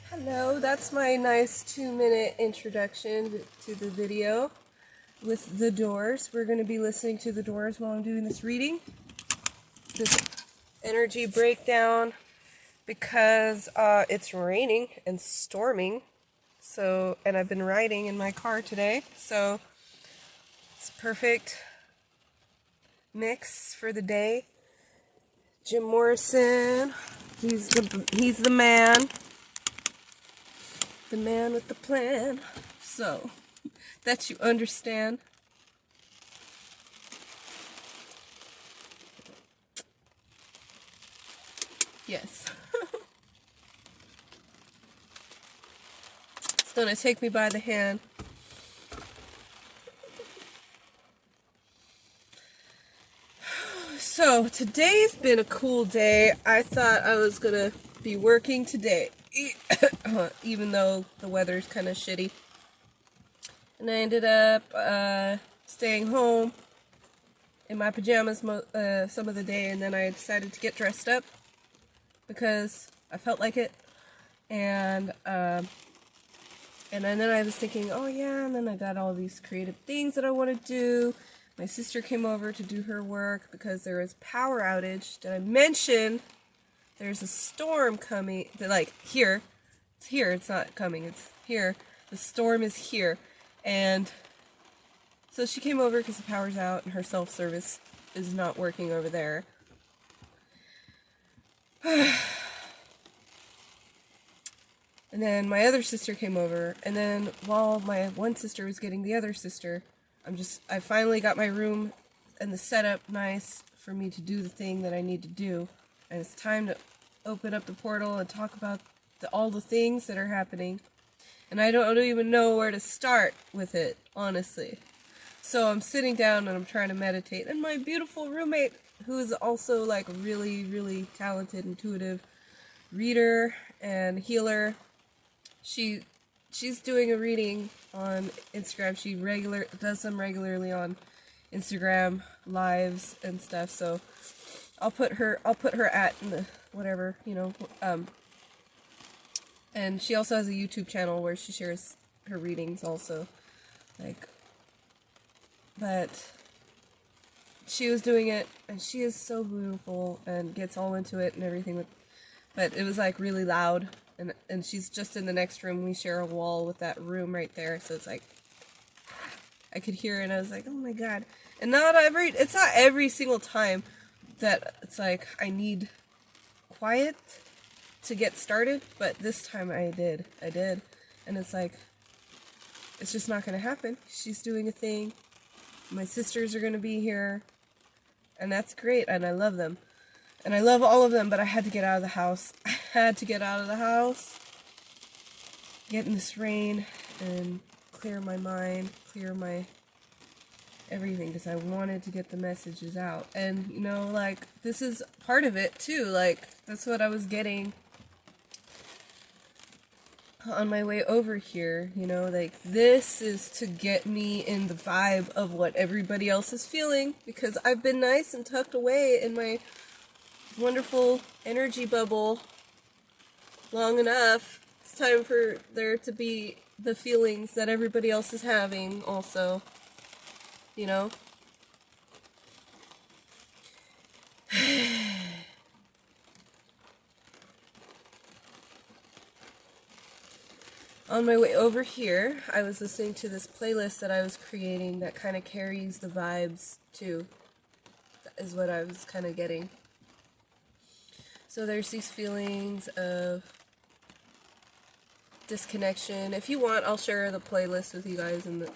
Hello, that's my nice 2-minute introduction to the video with The Doors. We're going to be listening to The Doors while I'm doing this reading. This energy breakdown because it's raining and storming. So, and I've been riding in my car today, so it's a perfect mix for the day. Jim Morrison, he's the man. The man with the plan. So, that you understand. Yes. It's gonna take me by the hand. So, today's been a cool day. I thought I was gonna be working today, even though the weather's kind of shitty. And I ended up staying home in my pajamas some of the day, and then I decided to get dressed up because I felt like it. And then I was thinking, oh yeah, and then I got all these creative things that I want to do. My sister came over to do her work because there was power outage. Did I mention there's a storm coming? Like, here. It's here. It's not coming. It's here. The storm is here. And so she came over because the power's out and her self-service is not working over there. And then my other sister came over, and then while my one sister was getting the other sister, I finally got my room and the setup nice for me to do the thing that I need to do. And it's time to open up the portal and talk about all the things that are happening. And I don't even know where to start with it, honestly. So I'm sitting down and I'm trying to meditate. And my beautiful roommate, who is also like a really, really talented, intuitive reader and healer, she's doing a reading on Instagram. She does them regularly on Instagram lives and stuff. So I'll put her at in the whatever, and she also has a YouTube channel where she shares her readings also. But she was doing it, and she is so beautiful and gets all into it and everything. But it was like really loud, and she's just in the next room. We share a wall with that room right there, so it's like I could hear it, and I was like, oh my god. And it's not every single time that it's like I need quiet to get started, but this time I did, and it's like, it's just not gonna happen. She's doing a thing, my sisters are gonna be here, and that's great, and I love them, and I love all of them, but I had to get out of the house. Get in this rain, and clear my mind, clear my everything, because I wanted to get the messages out, and, this is part of it, too, that's what I was getting on my way over here, this is to get me in the vibe of what everybody else is feeling, because I've been nice and tucked away in my wonderful energy bubble long enough. It's time for there to be the feelings that everybody else is having also, On my way over here, I was listening to this playlist that I was creating that kind of carries the vibes, too. That is what I was kind of getting. So there's these feelings of disconnection. If you want, I'll share the playlist with you guys and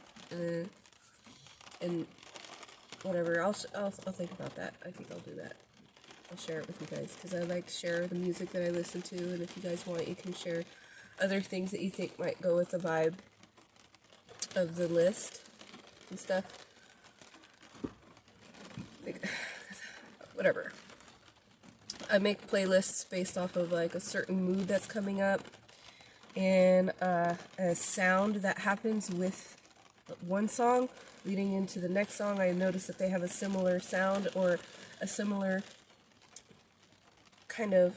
whatever. I'll think about that. I think I'll do that. I'll share it with you guys, because I like to share the music that I listen to, and if you guys want, you can share other things that you think might go with the vibe of the list and stuff. Whatever. I make playlists based off of a certain mood that's coming up, and a sound that happens with one song leading into the next song, I noticed that they have a similar sound or a similar kind of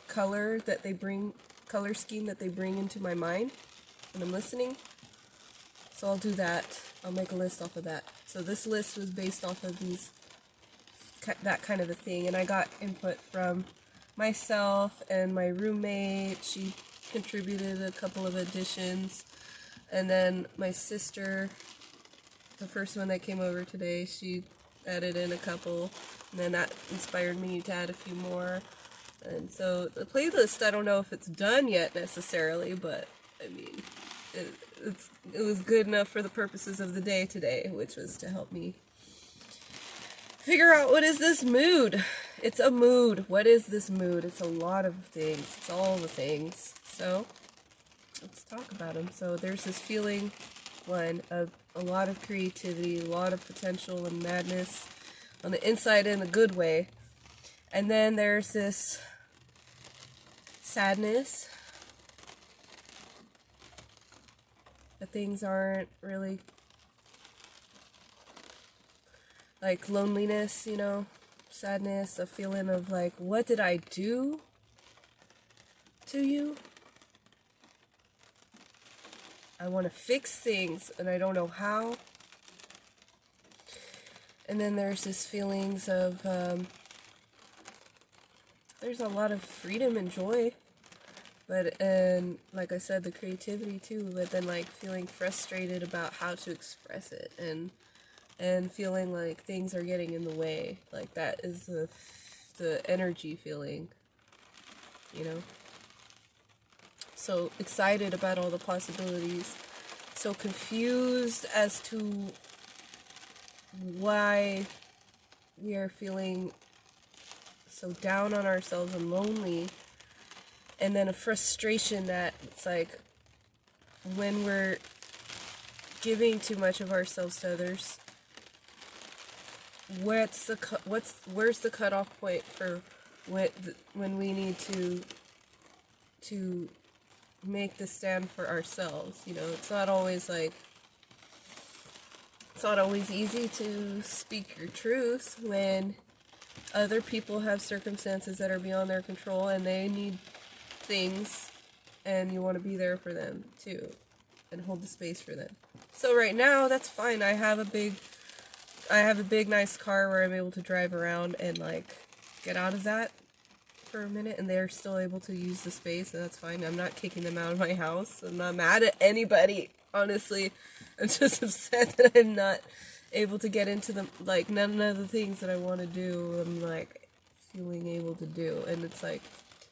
color scheme that they bring into my mind when I'm listening. So I'll do that. I'll make a list off of that. So this list was based off of that kind of a thing, and I got input from myself and my roommate. She contributed a couple of additions, and then my sister, the first one that came over today, she added in a couple, and then that inspired me to add a few more. And so the playlist, I don't know if it's done yet necessarily, but I mean, it was good enough for the purposes of the day today, which was to help me figure out what is this mood. It's a mood. What is this mood? It's a lot of things. It's all the things. So let's talk about them. So there's this feeling, one, of a lot of creativity, a lot of potential and madness on the inside in a good way. And then there's this sadness that things aren't really, like loneliness, you know, sadness, a feeling of like, what did I do to you? I want to fix things and I don't know how. And then there's this feelings of, there's a lot of freedom and joy, and like I said, the creativity too, but then like feeling frustrated about how to express it, and feeling like things are getting in the way. Like that is the energy feeling, you know? So excited about all the possibilities, so confused as to why we are feeling so down on ourselves and lonely, and then a frustration that it's like when we're giving too much of ourselves to others, where's the cutoff point for when we need to make the stand for ourselves? You know, it's not always easy to speak your truth when other people have circumstances that are beyond their control and they need things, and you want to be there for them too and hold the space for them. So right now, that's fine. I have a big nice car where I'm able to drive around and like get out of that for a minute, and they're still able to use the space, and that's fine. I'm not kicking them out of my house. I'm not mad at anybody, honestly. I'm just upset that I'm not able to get into them, like none of the things that I want to do, I'm like feeling able to do, and it's like,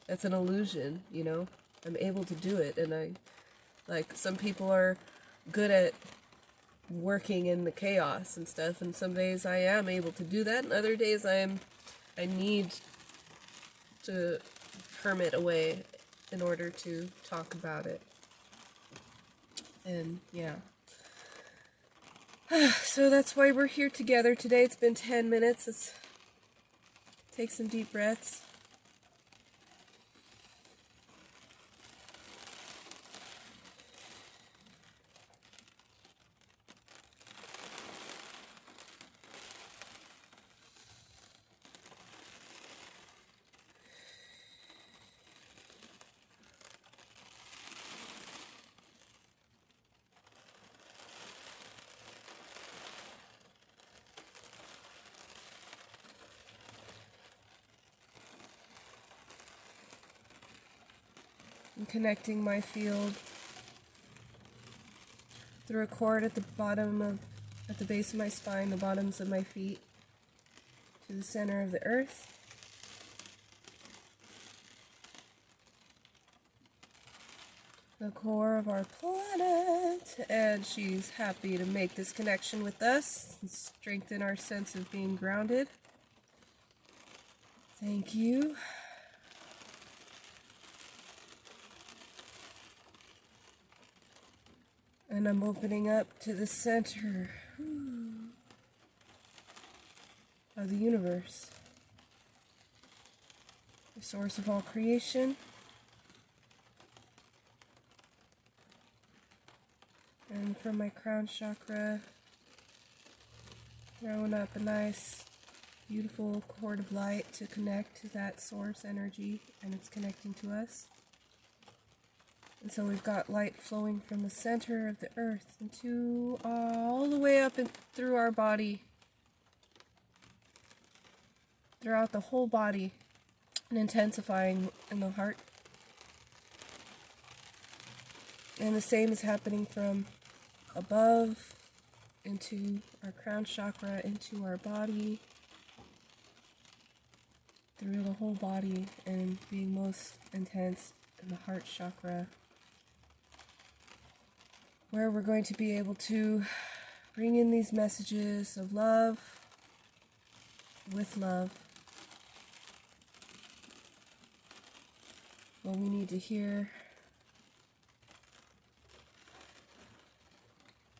that's an illusion, you know? I'm able to do it, and some people are good at working in the chaos and stuff, and some days I am able to do that, and other days I need to hermit away in order to talk about it. And yeah. So that's why we're here together today. It's been 10 minutes. Let's take some deep breaths. I'm connecting my field through a cord at the base of my spine, the bottoms of my feet, to the center of the earth. The core of our planet, and she's happy to make this connection with us and strengthen our sense of being grounded. Thank you. And I'm opening up to the center of the universe, the source of all creation, and from my crown chakra, throwing up a nice, beautiful cord of light to connect to that source energy, and it's connecting to us. And so we've got light flowing from the center of the earth into all the way up and through our body, throughout the whole body, and intensifying in the heart. And the same is happening from above into our crown chakra, into our body, through the whole body, and being most intense in the heart chakra, where we're going to be able to bring in these messages of love with love. What we need to hear,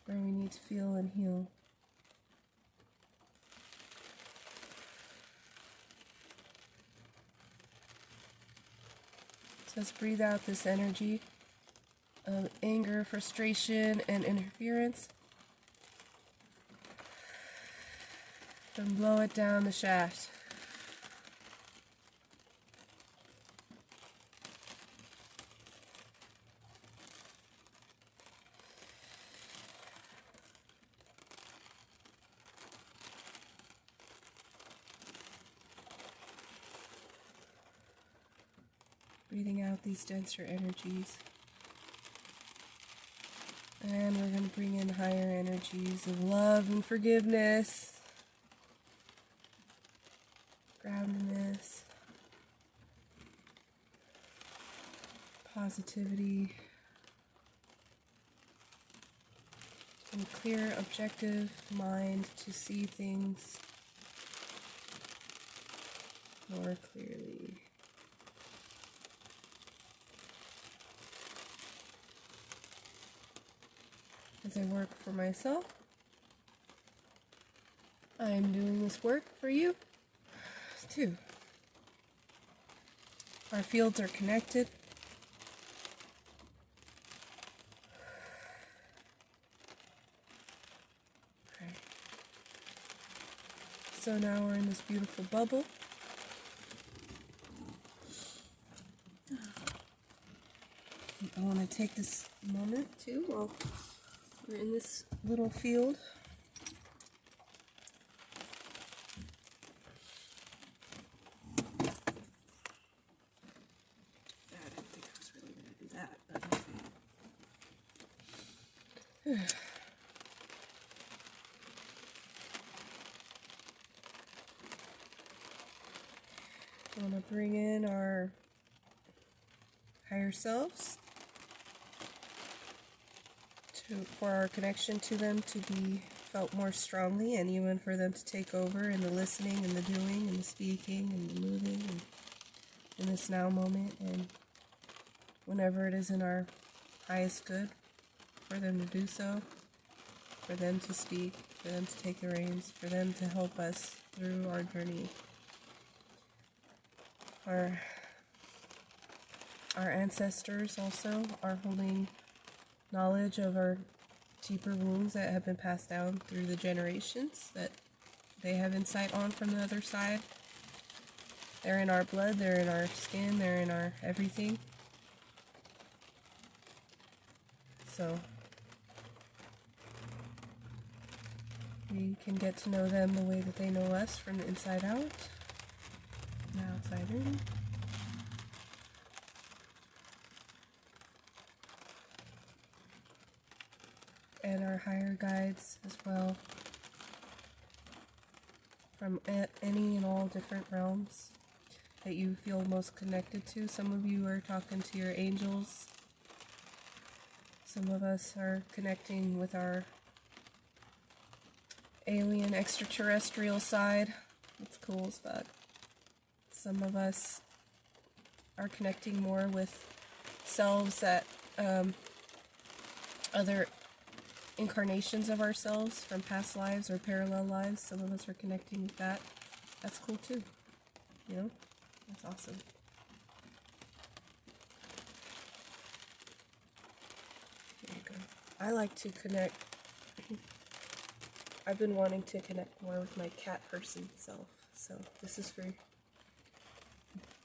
where we need to feel and heal. So let's breathe out this energy of anger, frustration, and interference. Then blow it down the shaft. Breathing out these denser energies. And we're going to bring in higher energies of love and forgiveness, groundedness, positivity, and a clear, objective mind to see things more clearly. As I work for myself, I am doing this work for you, too. Our fields are connected. Okay. So now we're in this beautiful bubble. I want to take this moment, too, while we're in this little field. I didn't think I was really going to do that, but okay. I want to bring in our higher selves for our connection to them to be felt more strongly, and even for them to take over in the listening and the doing and the speaking and the moving and in this now moment, and whenever it is in our highest good for them to do so, for them to speak, for them to take the reins, for them to help us through our journey. Our ancestors also are holding knowledge of our deeper wounds that have been passed down through the generations, that they have insight on from the other side. They're in our blood, they're in our skin, they're in our everything. So we can get to know them the way that they know us, from the inside out, and the outside in. And our higher guides as well, from any and all different realms that you feel most connected to. Some of you are talking to your angels. Some of us are connecting with our alien extraterrestrial side. It's cool as fuck. Some of us are connecting more with selves that other incarnations of ourselves from past lives or parallel lives. Some of us are connecting with that. That's cool too. You know? That's awesome. There you go. I like to connect. I've been wanting to connect more with my cat person self, so this is for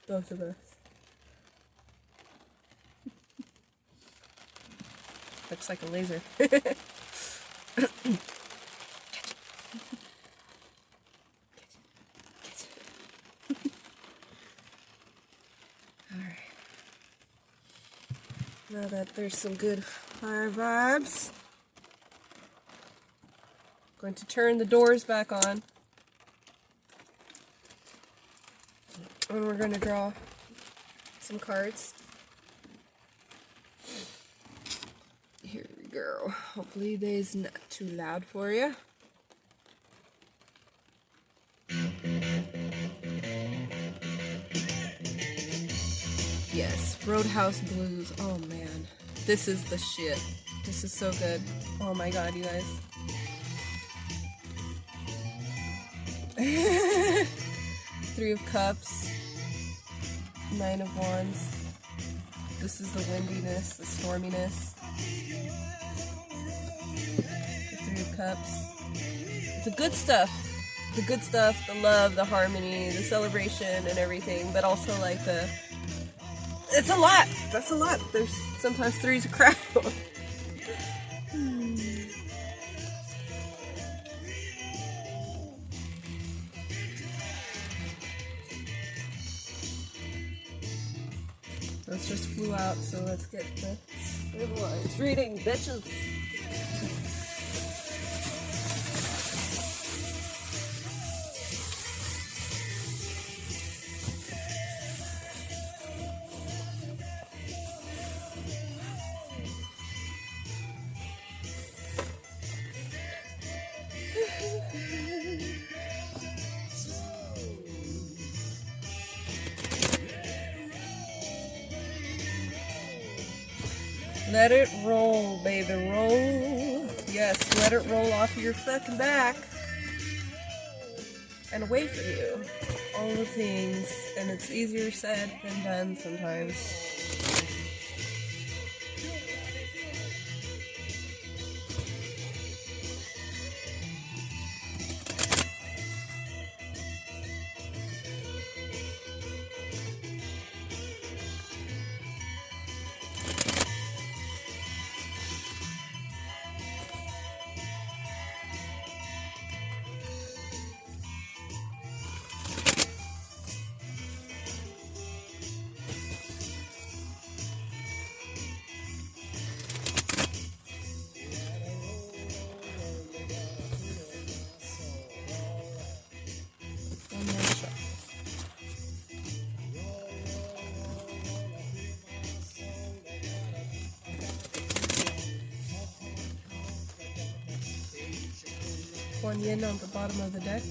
both of us. Looks like a laser. Alright. Now that there's some good fire vibes, I'm going to turn the doors back on. And we're going to draw some cards. Here we go. Hopefully they's not too loud for you. Yes, Roadhouse Blues. Oh man, this is the shit. This is so good. Oh my god, you guys. Three of Cups. Nine of Wands. This is the windiness, the storminess. The Three of Cups. The good stuff. The good stuff, the love, the harmony, the celebration and everything, but also like the... It's a lot! That's a lot. There's sometimes threes a crowd. Those just flew out, so let's get the stabilized reading, bitches! Let it roll, baby, roll. Yes, let it roll off your fucking back. And away from you. All the things. And it's easier said than done sometimes. One yin on the bottom of the deck.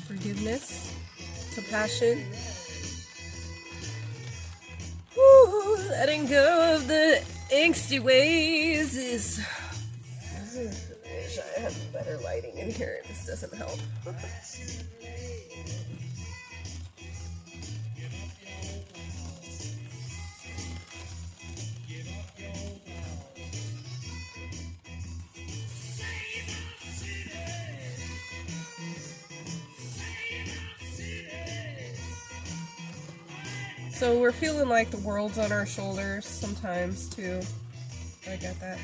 Forgiveness. Compassion. Woo, letting go of the angsty ways is... I wish I had better lighting in here. This doesn't help. So we're feeling like the world's on our shoulders sometimes too. I get that.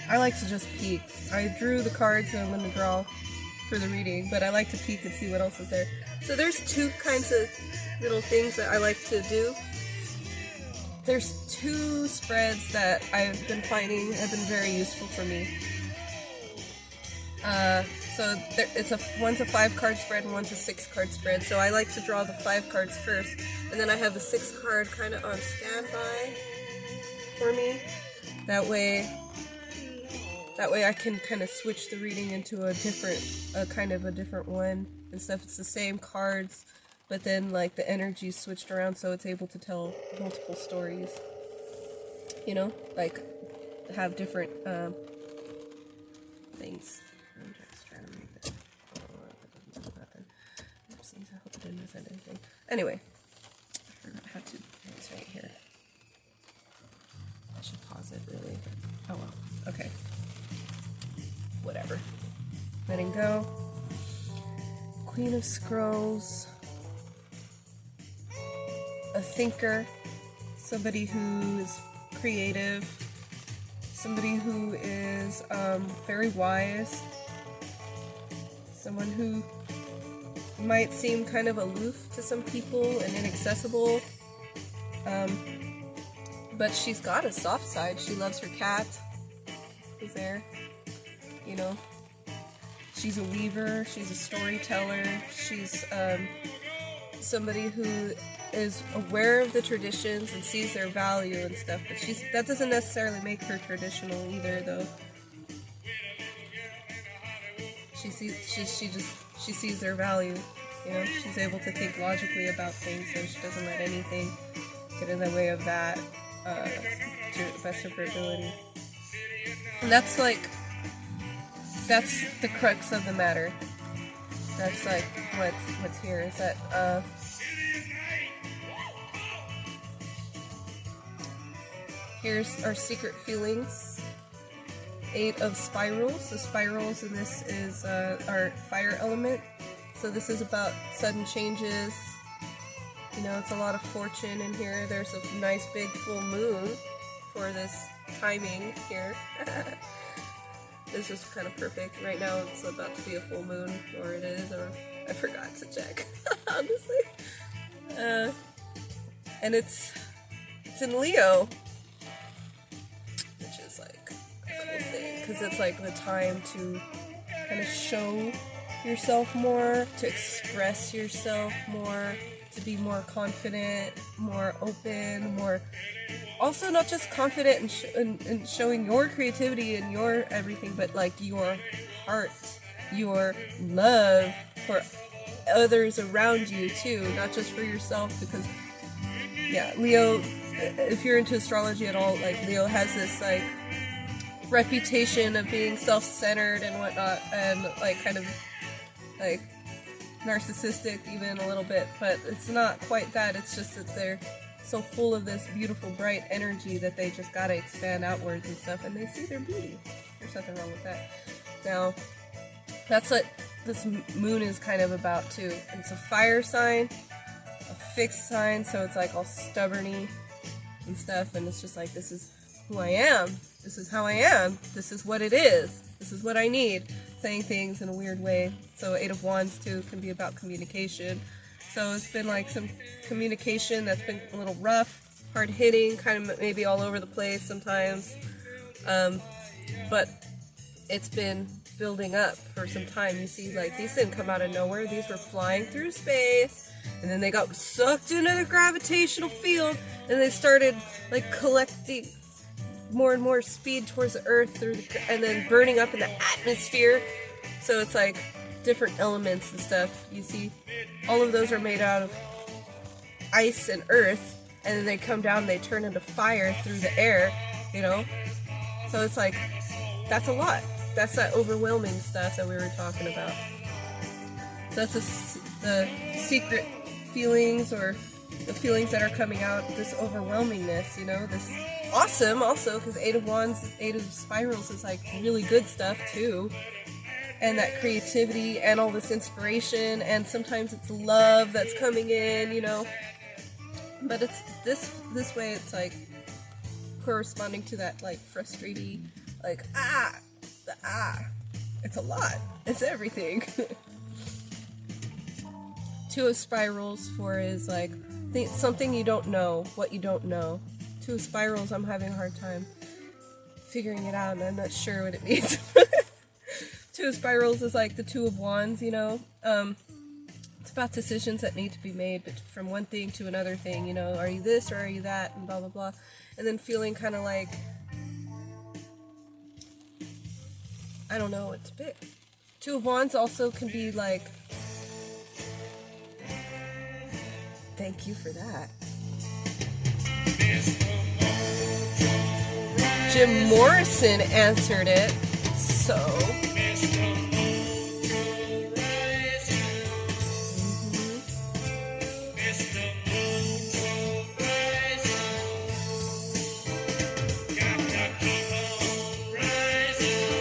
I like to just peek. I drew the cards that I'm going to draw for the reading, but I like to peek and see what else is there. So there's two kinds of little things that I like to do. There's two spreads that I've been finding have been very useful for me. One's a 5-card spread and one's a 6-card spread. So I like to draw the 5 cards first, and then I have the 6 card kind of on standby for me. That way I can kind of switch the reading into a different one and stuff. It's the same cards, but then like the energy's switched around so it's able to tell multiple stories. You know, like have different things. I'm just trying to make this. Oh, nothing. Oopsies, I hope I didn't miss anything. Anyway, I forgot how to. It's right here. I should pause it, really. Oh well. Okay. Whatever. Letting go. Queen of Scrolls. A thinker. Somebody who is creative. Somebody who is very wise. Someone who might seem kind of aloof to some people and inaccessible. But she's got a soft side. She loves her cat. Who's there? You know. She's a weaver. She's a storyteller. She's somebody who is aware of the traditions and sees their value and stuff, but that doesn't necessarily make her traditional either, though. She sees their value, you know. She's able to think logically about things, so she doesn't let anything get in the way of that to the best of her ability. And that's the crux of the matter. That's like what's here is that here's our secret feelings. 8 of spirals. The spirals in this is our fire element. So this is about sudden changes. You know, it's a lot of fortune in here. There's a nice big full moon for this timing here. This is kind of perfect. Right now it's about to be a full moon, or it is, or I forgot to check, honestly. And it's in Leo. Because it's like the time to kind of show yourself more, to express yourself more, to be more confident, more open, more... Also not just confident in showing your creativity and your everything, but like your heart, your love for others around you too, not just for yourself, because, yeah, Leo, if you're into astrology at all, like Leo has this like reputation of being self-centered and whatnot, and like kind of like narcissistic even a little bit, but it's not quite that. It's just that they're so full of this beautiful bright energy that they just gotta expand outwards and stuff, and they see their beauty. There's nothing wrong with that. Now that's what this moon is kind of about too. It's a fire sign, a fixed sign, so it's like all stubborny and stuff, and it's just like, this is who I am. This is how I am. This is what it is. This is what I need. Saying things in a weird way. So 8 of Wands too can be about communication. So it's been like some communication that's been a little rough, hard hitting, kind of maybe all over the place sometimes. But it's been building up for some time. You see, like, these didn't come out of nowhere. These were flying through space, and then they got sucked into the gravitational field, and they started like collecting more and more speed towards the earth and then burning up in the atmosphere. So it's like different elements and stuff. You see, all of those are made out of ice and earth, and then they come down and they turn into fire through the air, you know? So it's like, that's a lot. That's that overwhelming stuff that we were talking about. So that's the secret feelings, or the feelings that are coming out, this overwhelmingness, you know, this awesome also, because 8 of Wands, 8 of Spirals is like really good stuff too, and that creativity and all this inspiration, and sometimes it's love that's coming in, you know, but it's this way, it's like corresponding to that like frustrating, like it's a lot, it's everything. 2 of Spirals, 4 is like something you don't know, what you don't know. 2 of Spirals, I'm having a hard time figuring it out, and I'm not sure what it means. 2 of Spirals is like the 2 of Wands, you know. It's about decisions that need to be made, but from one thing to another thing, you know. Are you this or are you that, and blah, blah, blah. And then feeling kind of like, I don't know what to pick. 2 of Wands also can be like, thank you for that. Jim Morrison answered it, so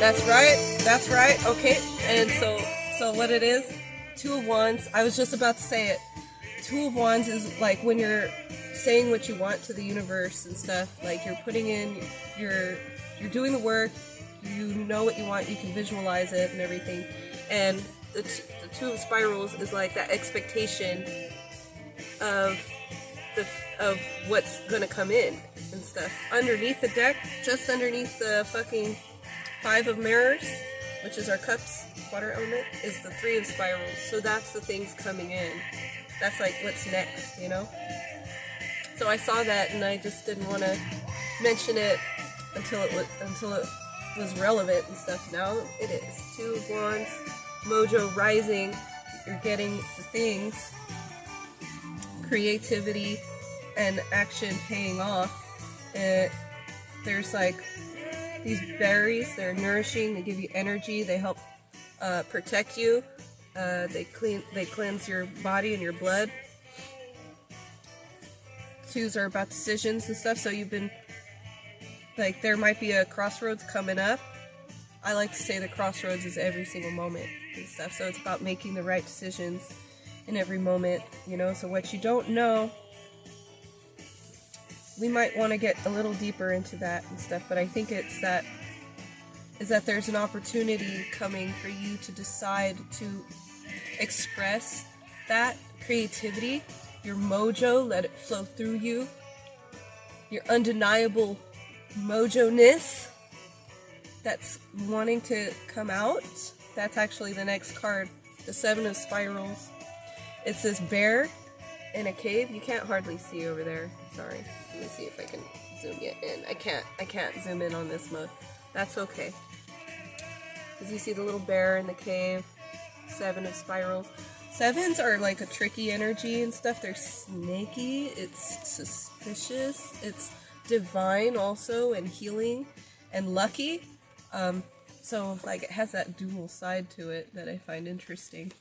That's right. Okay. And so what it is, Two of Wands, I was just about to say it. Two of Wands is like when you're saying what you want to the universe and stuff, like you're putting in you're doing the work, you know what you want, you can visualize it and everything. And the Two of Spirals is like that expectation of what's gonna come in and stuff. Underneath the deck, just underneath the fucking Five of Mirrors, which is our cups, water element, is the Three of Spirals. So that's the things coming in. That's like what's next, you know? So I saw that and I just didn't want to mention it until it was relevant and stuff. Now it is. Two of Wands, mojo rising, you're getting the things, creativity and action paying off. There's like these berries, they're nourishing, they give you energy, they help protect you, they cleanse your body and your blood. Twos are about decisions and stuff, so you've been, like, there might be a crossroads coming up. I like to say the crossroads is every single moment and stuff, so it's about making the right decisions in every moment, you know. So what you don't know, we might want to get a little deeper into that and stuff, but I think it's that there's an opportunity coming for you to decide to express that creativity, your mojo, let it flow through you, your undeniable mojo-ness that's wanting to come out. That's actually the next card, the Seven of Spirals. It's this bear in a cave. You can't hardly see over there. Sorry. Let me see if I can zoom you in. I can't zoom in on this mode. That's okay. Because you see the little bear in the cave. Seven of Spirals. Sevens are like a tricky energy and stuff. They're snaky. It's suspicious. It's divine also, and healing and lucky. So like it has that dual side to it that I find interesting.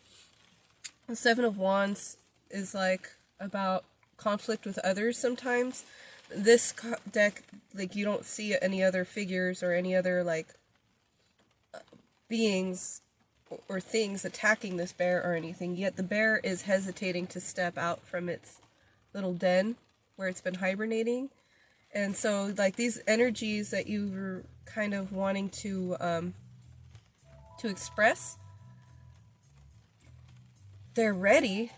The Seven of Wands is like about conflict with others sometimes. This deck, like, you don't see any other figures or any other like beings or things attacking this bear or anything, yet the bear is hesitating to step out from its little den where it's been hibernating. And so like these energies that you were kind of wanting to express, they're ready,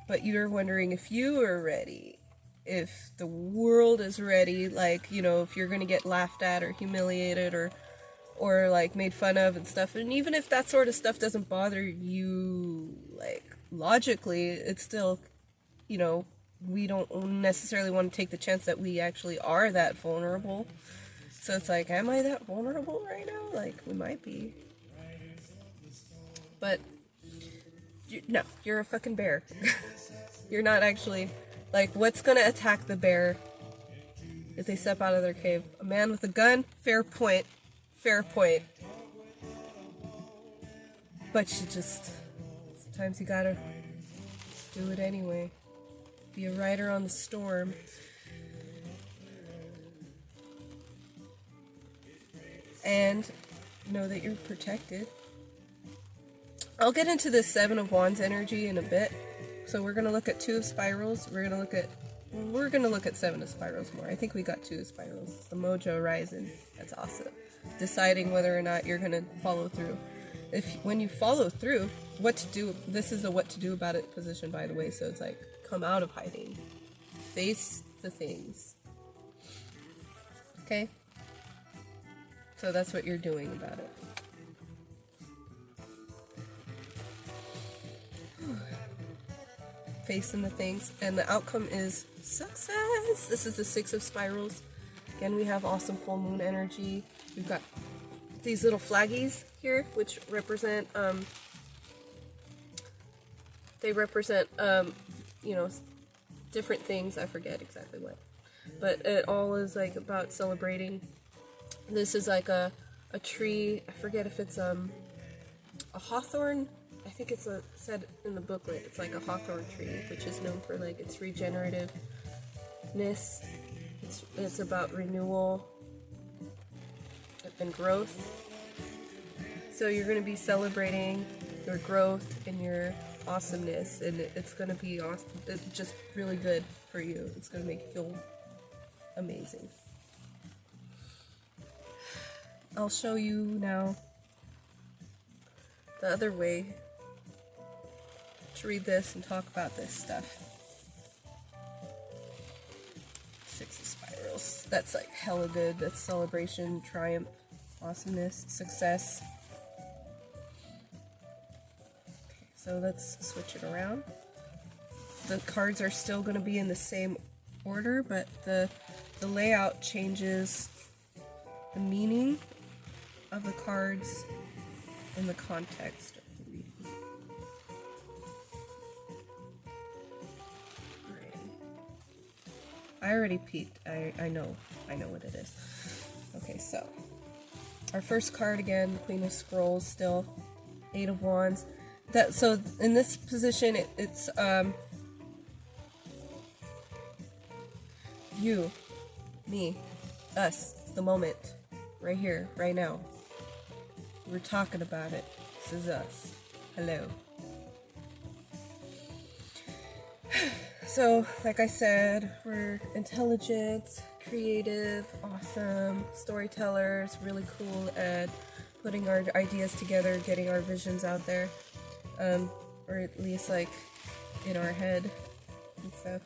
but you're wondering if you are ready, if the world is ready, like, you know, if you're gonna get laughed at or humiliated or like made fun of and stuff. And even if that sort of stuff doesn't bother you, like, logically, it's still, you know, we don't necessarily want to take the chance that we actually are that vulnerable. So it's like, am I that vulnerable right now? Like, we might be. But, no, you're a fucking bear. You're not actually, like, what's gonna attack the bear if they step out of their cave? A man with a gun? Fair point. Fair point. But you just, sometimes you gotta do it anyway. Be a rider on the storm. And know that you're protected. I'll get into this Seven of Wands energy in a bit. So we're gonna look at Two of Spirals. We're gonna look at Seven of Spirals more. I think we got Two of Spirals. It's the mojo rising. That's awesome. Deciding whether or not you're gonna follow through. When you follow through, what to do. This is a what to do about it position, by the way. So it's like, come out of hiding. Face the things. Okay? So that's what you're doing about it. Facing the things, and the outcome is success. This is the Six of Spirals. Again, we have awesome full moon energy. We've got these little flaggies here, which represent, they represent, you know, different things. I forget exactly what, but it all is like about celebrating. This is like a tree. I forget if it's a hawthorn. I think it's said in the booklet, it's like a hawthorn tree, which is known for like its regenerativeness. It's about renewal and growth. So you're going to be celebrating your growth and your awesomeness, and it's going to be awesome. It's just really good for you. It's going to make you feel amazing. I'll show you now the other way to read this and talk about this stuff. 6 of spirals. That's like hella good. That's celebration, triumph, awesomeness, success. Okay, so let's switch it around. The cards are still going to be in the same order, but the layout changes the meaning of the cards in the context of the reading. I already peeked. I know what it is. Okay, so our first card again, Queen of Scrolls, still 8 of Wands. So in this position, it's you, me, us, the moment, right here, right now. We're talking about it. This is us. Hello. So, like I said, we're intelligent, creative, awesome, storytellers, really cool at putting our ideas together, getting our visions out there, or at least like in our head and stuff.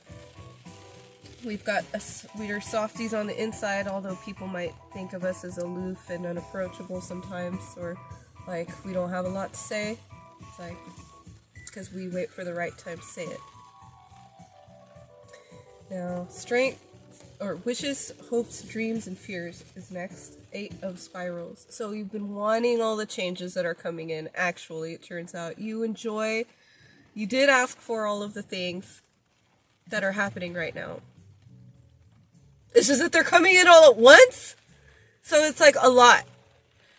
We're softies on the inside, although people might think of us as aloof and unapproachable sometimes, or like we don't have a lot to say. It's like, it's because we wait for the right time to say it. Now, strength, or wishes, hopes, dreams, and fears is next. 8 of Spirals. So you've been wanting all the changes that are coming in. Actually, it turns out you did ask for all of the things that are happening right now. It's just that they're coming in all at once. So it's like a lot.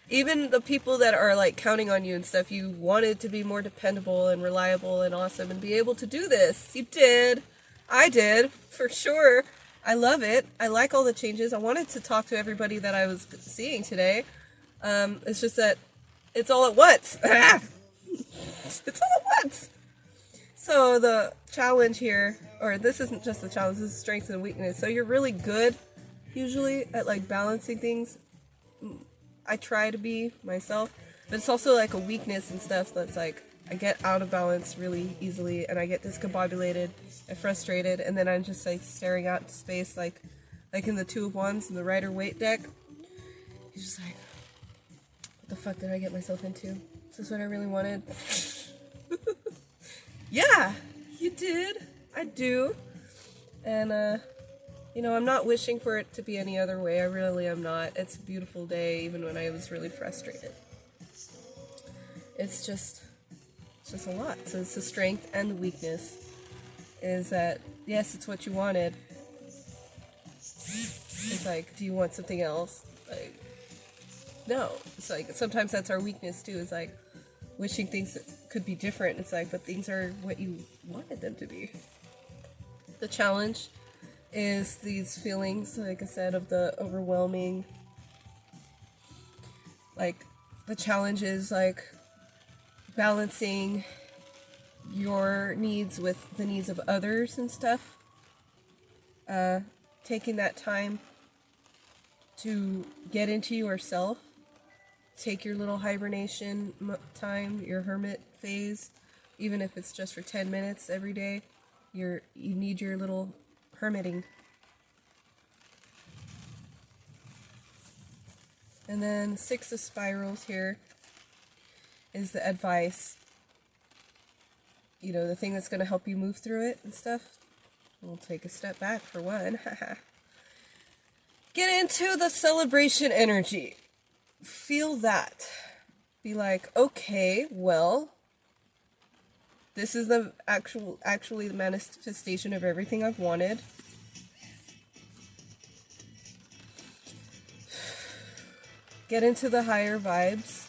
Even the people that are like counting on you and stuff, you wanted to be more dependable and reliable and awesome and be able to do this. You did. I did, for sure. I love it. I like all the changes. I wanted to talk to everybody that I was seeing today. It's just that it's all at once. It's all at once. So the challenge here, or this isn't just a challenge, this is strength and weakness. So you're really good, usually, at like balancing things. I try to be myself, but it's also like a weakness and stuff that's like, I get out of balance really easily, and I get discombobulated and frustrated, and then I'm just like staring out into space, like in the 2 of Wands in the Rider-Waite deck. You're just like, what the fuck did I get myself into? Is this what I really wanted? Yeah, you did. I do. And, I'm not wishing for it to be any other way. I really am not. It's a beautiful day, even when I was really frustrated. It's just a lot. So it's the strength and the weakness. Is that, yes, it's what you wanted. It's like, do you want something else? Like, no. It's like, sometimes that's our weakness too, is like, wishing things could be different. It's like, but things are what you wanted them to be. The challenge is these feelings, like I said, of the overwhelming, like, the challenge is like balancing your needs with the needs of others and stuff. Taking that time to get into yourself. Take your little hibernation time, your hermit phase, even if it's just for 10 minutes every day. You need your little hermiting. And then 6 of Spirals here is the advice. The thing that's going to help you move through it and stuff. We'll take a step back for one. Get into the celebration energy. Feel that. Be like, okay, well, this is the actually the manifestation of everything I've wanted. Get into the higher vibes.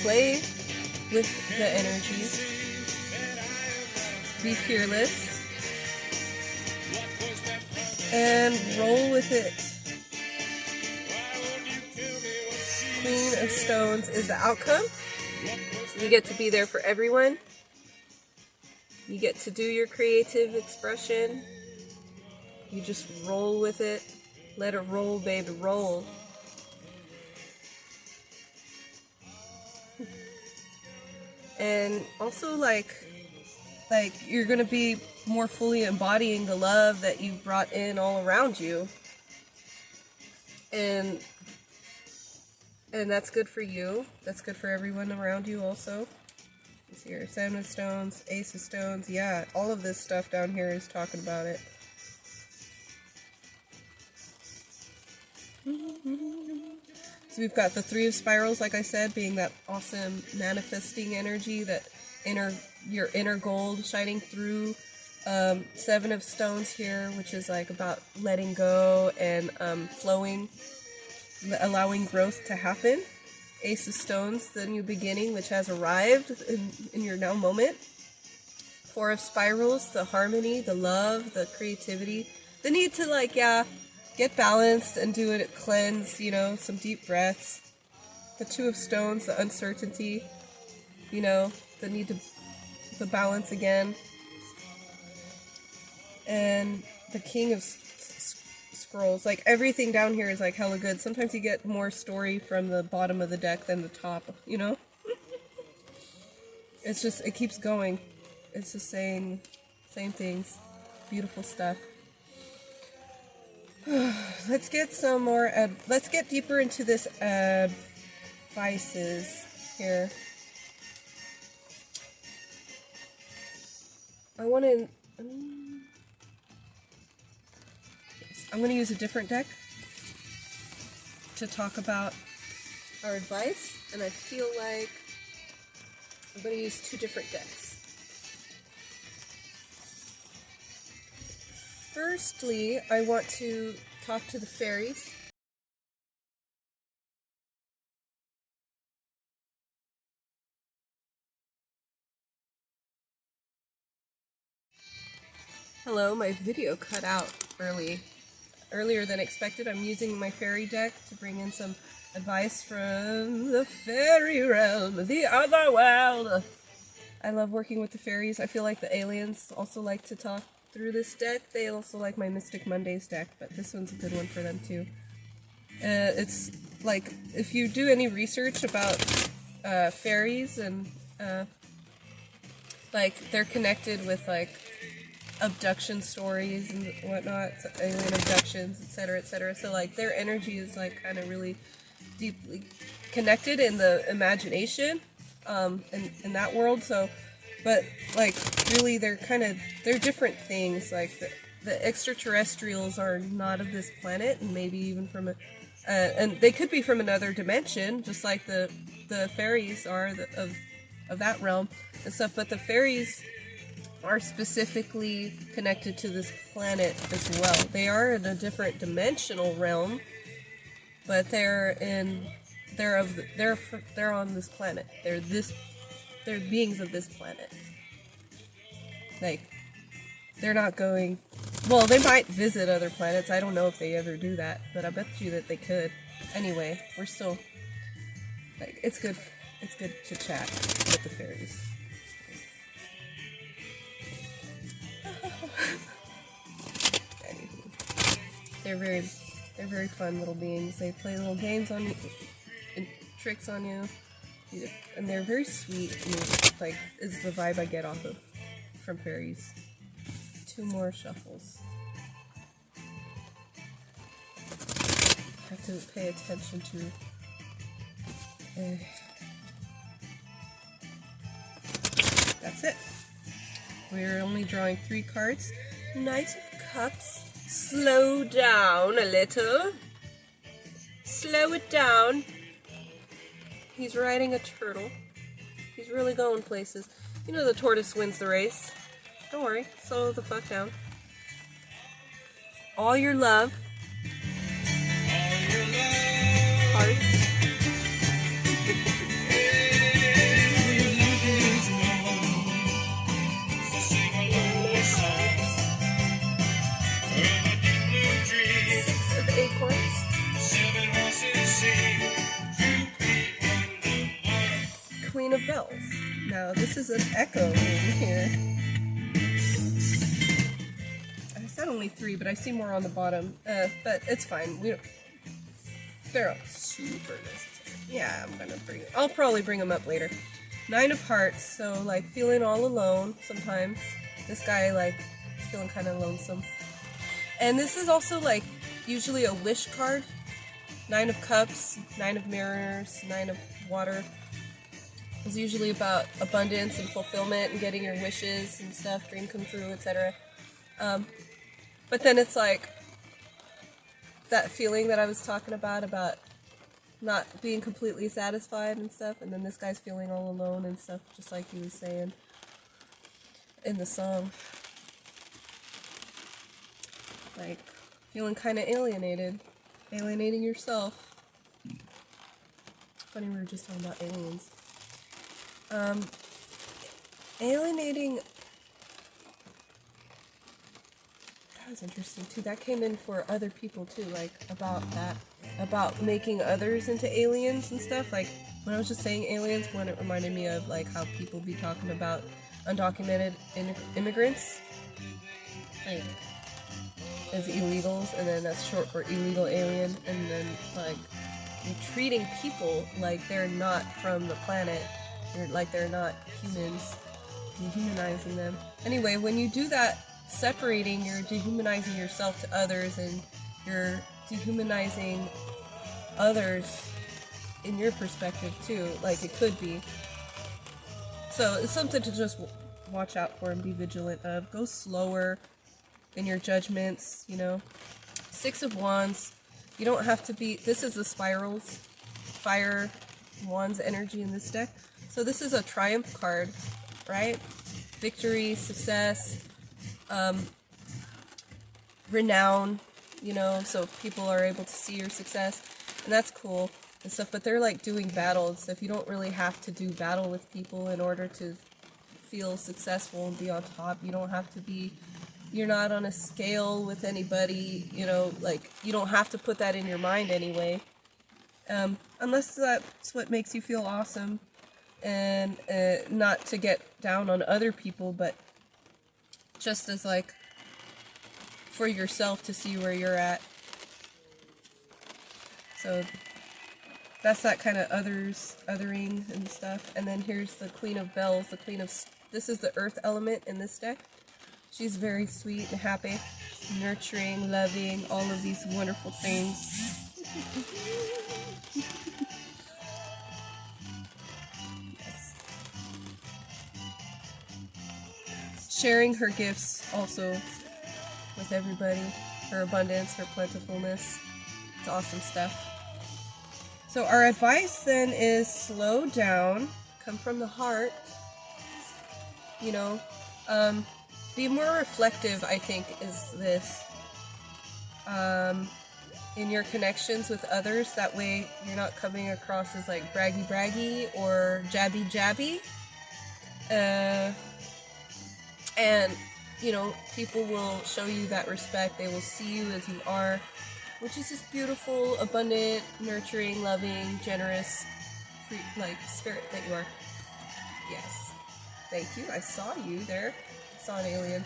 Play with the energy. Be fearless. and roll with it. Queen of Stones is the outcome. You get to be there for everyone. You get to do your creative expression. You just roll with it. Let it roll, baby, roll. And also, like you're gonna be more fully embodying the love that you brought in all around you. And that's good for you. That's good for everyone around you also. It's here, Seven of Stones, Ace of Stones. Yeah, all of this stuff down here is talking about it. So we've got the Three of Spirals, like I said, being that awesome manifesting energy, that your inner gold shining through. Seven of Stones here, which is like about letting go and flowing, allowing growth to happen. Ace of Stones, the new beginning, which has arrived in your now moment. Four of Spirals, the harmony, the love, the creativity, the need to get balanced and do it, cleanse, some deep breaths. The Two of Stones, the uncertainty, the need to balance again. And the King of Scrolls, like everything down here is like hella good. Sometimes you get more story from the bottom of the deck than the top, It's just, it keeps going. It's just saying same things. Beautiful stuff. Let's get some more, let's get deeper into this advices here. I'm going to use a different deck to talk about our advice, and I feel like I'm going to use two different decks. Firstly, I want to talk to the fairies. Hello, my video cut out earlier than expected. I'm using my fairy deck to bring in some advice from the fairy realm, the other world. I love working with the fairies. I feel like the aliens also like to talk through this deck. They also like my Mystic Mondays deck, but this one's a good one for them too. It's like, if you do any research about fairies and they're connected with abduction stories and whatnot, alien abductions, etc., etc. So their energy is kind of really deeply connected in the imagination, in that world. So, but really they're different things. The extraterrestrials are not of this planet, and maybe even from and they could be from another dimension, just like the fairies are of that realm and stuff. But the fairies are specifically connected to this planet as well. They are in a different dimensional realm, but they're on this planet. They're beings of this planet. They're not going. Well, they might visit other planets. I don't know if they ever do that, but I bet you that they could. Anyway, we're still it's good. It's good to chat with the fairies. They're very fun little beings. They play little games on you and tricks on you, and they're very sweet. Is the vibe I get from fairies. Two more shuffles. Have to pay attention to. That's it. We're only drawing 3 cards. Knight of Cups. Slow down a little. Slow it down. He's riding a turtle. He's really going places. The tortoise wins the race. Don't worry. Slow the fuck down. All your love. Hearts. of Bells. Now, this is an echo in here. I said only 3, but I see more on the bottom. But it's fine. They're all super necessary. Yeah, I'll probably bring them up later. 9 of Hearts, so like feeling all alone sometimes. This guy like feeling kind of lonesome. And this is also like usually a wish card. 9 of Cups, 9 of Mirrors, 9 of Water. It's usually about abundance and fulfillment and getting your wishes and stuff, dream come true, etc. But then it's like that feeling that I was talking about not being completely satisfied and stuff, and then this guy's feeling all alone and stuff, just like he was saying in the song. Like, feeling kind of alienated. Alienating yourself. Funny, we were just talking about aliens. Alienating... That was interesting, too. That came in for other people, too, like, about that. About making others into aliens and stuff. Like, when I was just saying aliens, when it reminded me of, like, how people be talking about undocumented immigrants. Like, as illegals, and then that's short for illegal alien, and then, like, you're treating people like they're not from the planet. Like they're not humans. Dehumanizing them. Anyway, when you do that, separating, you're dehumanizing yourself to others, and you're dehumanizing others in your perspective too, like it could be. So it's something to just watch out for and be vigilant of. Go slower in your judgments, you know. 6 of Wands. You don't have to be... This is the spirals. Fire, Wands energy in this deck. So this is a triumph card, right? Victory, success, renown, you know, so people are able to see your success, and that's cool and stuff, but they're like doing battles, so if you don't really have to do battle with people in order to feel successful and be on top, you don't have to be, you're not on a scale with anybody, you know, like, you don't have to put that in your mind anyway, unless that's what makes you feel awesome, and not to get down on other people, but just as like for yourself to see where you're at. So that's that kind of othering and stuff. And then here's the Queen of Bells, this is the earth element in this deck. She's very sweet and happy, nurturing, loving, all of these wonderful things. Yes. Sharing her gifts also with everybody, her abundance, her plentifulness. It's awesome stuff. So our advice then is slow down, come from the heart, you know, be more reflective, I think, is this, in your connections with others. That way you're not coming across as like braggy or jabby. And, you know, people will show you that respect. They will see you as you are, which is this beautiful, abundant, nurturing, loving, generous, free, like, spirit that you are. Yes. Thank you. I saw you there. I saw an alien.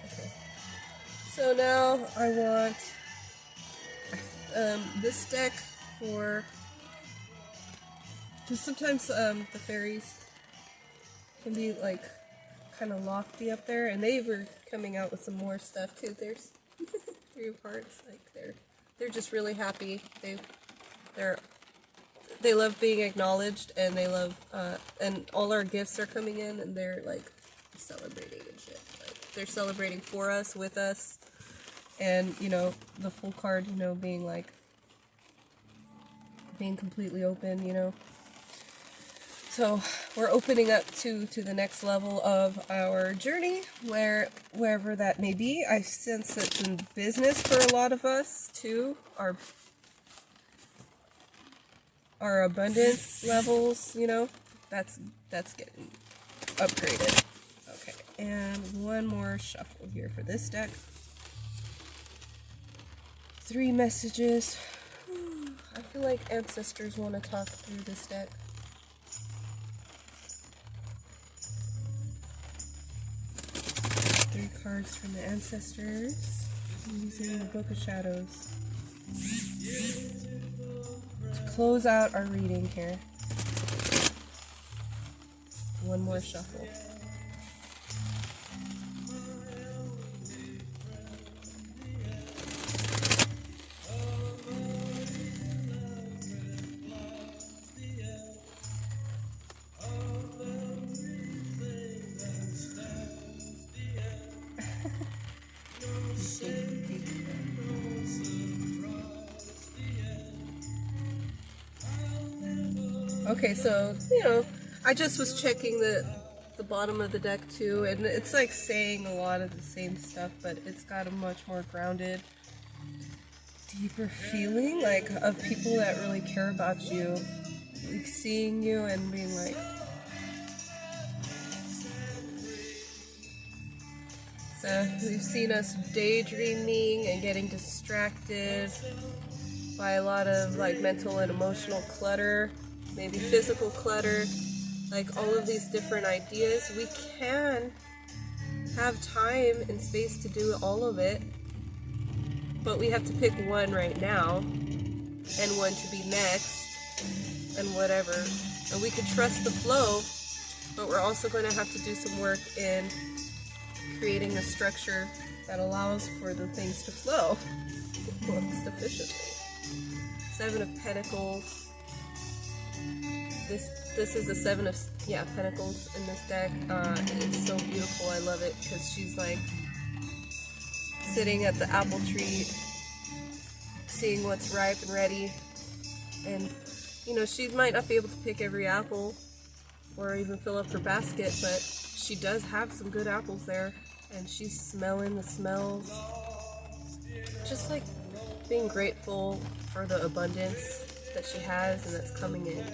Okay. So now I want this deck for... Because sometimes the fairies can be like kind of lofty up there, and they were coming out with some more stuff too. There's 3 of Hearts, like they're just really happy. They love being acknowledged, and they love and all our gifts are coming in, and they're like celebrating and shit. Like they're celebrating for us, with us, and you know, the full card, you know, being like being completely open, you know. So we're opening up to the next level of our journey, wherever that may be. I sense it's in business for a lot of us too. Our abundance levels, you know, that's getting upgraded. Okay, and one more shuffle here for this deck. 3 messages. I feel like ancestors want to talk through this deck? 3 cards from the ancestors using the Book of Shadows to close out our reading here. One more shuffle. Okay, so, you know, I just was checking the bottom of the deck too, and it's like saying a lot of the same stuff, but it's got a much more grounded, deeper feeling, like, of people that really care about you, like seeing you and being like, so we've seen us daydreaming and getting distracted by a lot of like mental and emotional clutter, maybe physical clutter, like all of these different ideas. We can have time and space to do all of it, but we have to pick one right now and one to be next and whatever. And we could trust the flow, but we're also going to have to do some work in creating a structure that allows for the things to flow most efficiently. 7 of Pentacles. This is the 7 of Pentacles in this deck. It's so beautiful. I love it because she's like sitting at the apple tree, seeing what's ripe and ready. And you know, she might not be able to pick every apple or even fill up her basket, but she does have some good apples there, and she's smelling the smells. Just like being grateful for the abundance that she has and that's coming in.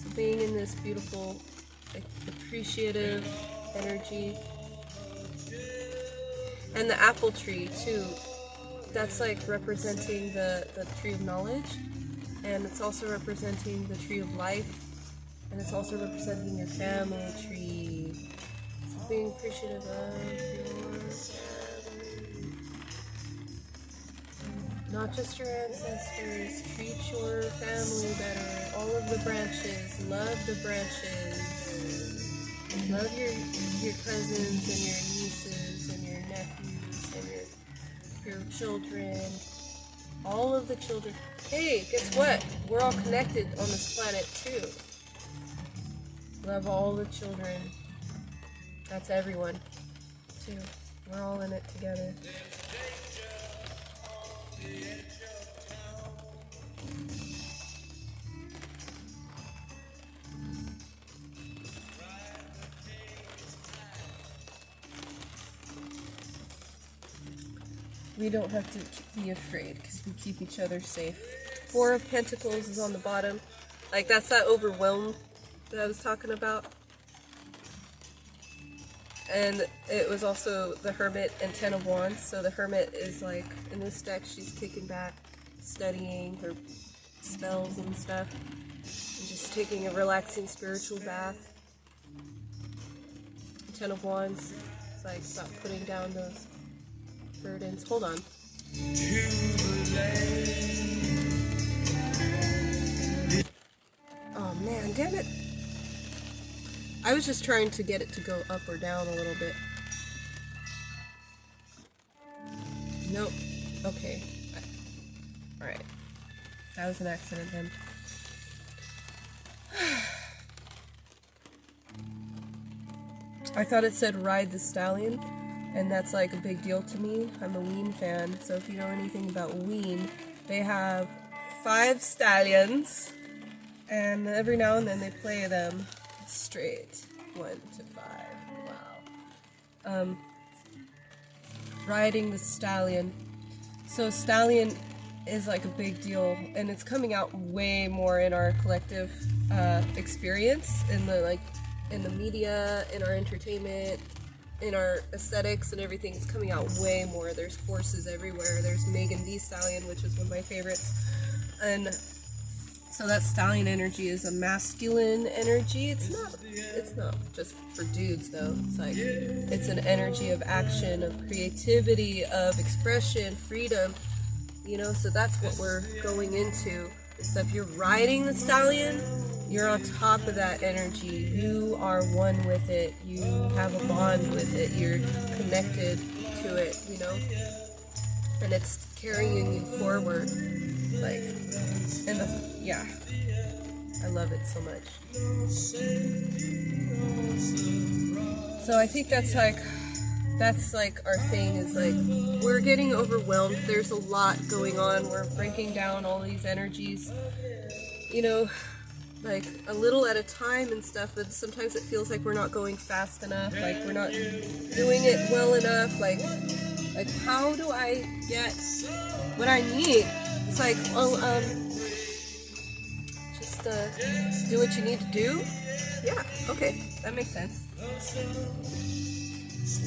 So being in this beautiful, appreciative energy. And the apple tree too, that's like representing the tree of knowledge, and it's also representing the tree of life, and it's also representing your family tree. So being appreciative of your family. Not just your ancestors, treat your family better. All of the branches, love the branches. Love your cousins and your nieces and your nephews and your children. All of the children. Hey, guess what? We're all connected on this planet too. Love all the children. That's everyone too. We're all in it together. We don't have to be afraid because we keep each other safe. 4 of Pentacles is on the bottom. Like, that's that overwhelm that I was talking about. And it was also the Hermit and 10 of Wands. So the Hermit is like, in this deck, she's kicking back, studying her spells and stuff, and just taking a relaxing spiritual bath. 10 of Wands, it's like about putting down those burdens. Hold on. Oh man, damn it. I was just trying to get it to go up or down a little bit. Nope. Okay. Alright. That was an accident then. I thought it said ride the stallion, and that's like a big deal to me. I'm a Ween fan, so if you know anything about Ween, they have 5 stallions, and every now and then they play them straight. 1 to 5. Wow. Riding the stallion. So stallion is like a big deal, and it's coming out way more in our collective experience, in the media, in our entertainment, in our aesthetics and everything. It's coming out way more. There's horses everywhere. There's Megan Thee Stallion, which is one of my favorites. And so that stallion energy is a masculine energy. It's not just for dudes though. It's like, it's an energy of action, of creativity, of expression, freedom, you know, so that's what we're going into. So if you're riding the stallion, you're on top of that energy. You are one with it. You have a bond with it. You're connected to it, you know, and it's carrying you forward. Like, and yeah, I love it so much. So I think that's like our thing, is like, we're getting overwhelmed. There's a lot going on. We're breaking down all these energies, you know, like a little at a time and stuff, but sometimes it feels like we're not going fast enough, like we're not doing it well enough. Like how do I get what I need? It's like, well, just do what you need to do. Yeah, okay, that makes sense.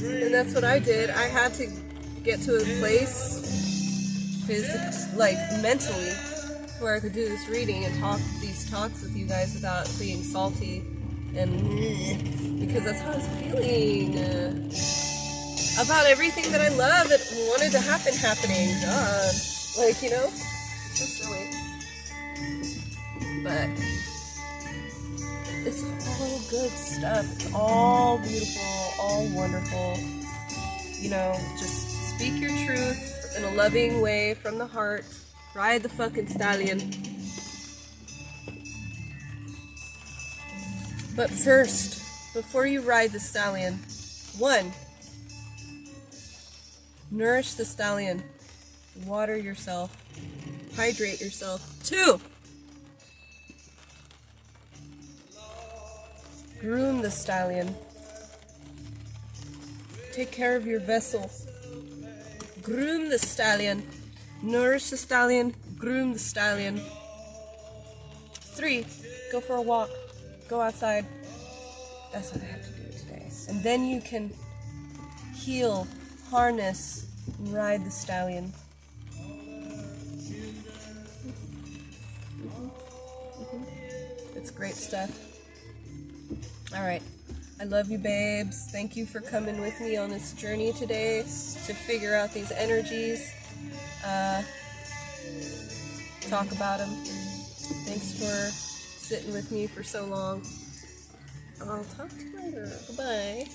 And that's what I did. I had to get to a place, like mentally, where I could do this reading and talk these talks with you guys without being salty, and because that's how I was feeling about everything that I love that wanted to happen happening. God, like, you know, so silly. But it's all good stuff. It's all beautiful, all wonderful. You know, just speak your truth in a loving way from the heart. Ride the fucking stallion. But first, before you ride the stallion, 1, nourish the stallion. Water yourself. Hydrate yourself. 2, groom the stallion. Take care of your vessel. Groom the stallion. Nourish the stallion. Groom the stallion. 3, go for a walk. Go outside. That's what I have to do today. And then you can heal, harness, and ride the stallion. It's great stuff. Alright. I love you, babes. Thank you for coming with me on this journey today to figure out these energies. Talk about them. Thanks for sitting with me for so long. I'll talk to you later. Bye.